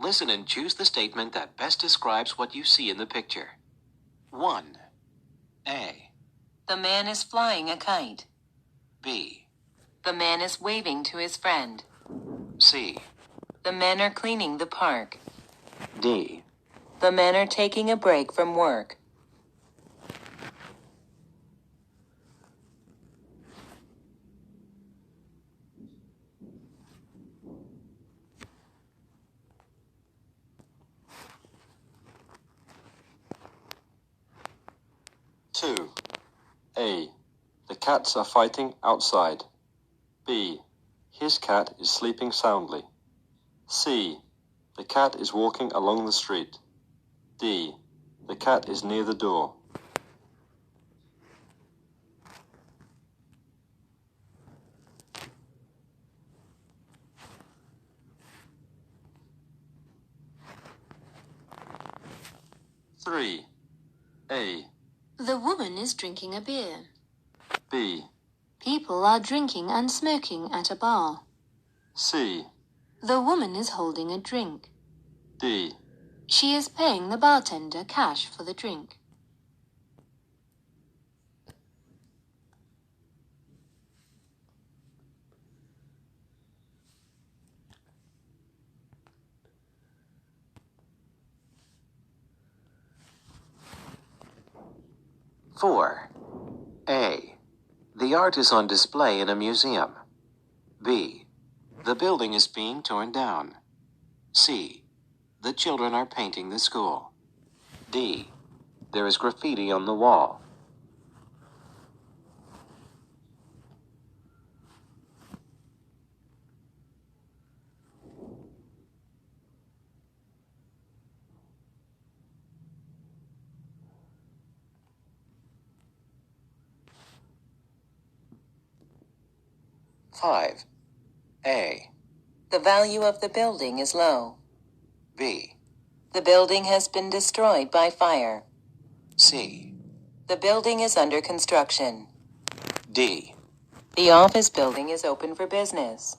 Listen and choose the statement that best describes what you see in the picture. 1. A. The man is flying a kite. B. The man is waving to his friend. C. The men are cleaning the park. D. The men are taking a break from work. Two. A. The cats are fighting outside. B. His cat is sleeping soundly. C. The cat is walking along the street. D. The cat is near the door. Three. A. The woman is drinking a beer. B. People are drinking and smoking at a bar. C. The woman is holding a drink. D. She is paying the bartender cash for the drink. Four. A. The art is on display in a museum. B. The building is being torn down. C. The children are painting the school. D. There is graffiti on the wall. Five. A. The value of the building is low. B. The building has been destroyed by fire. C. The building is under construction. D. The office building is open for business.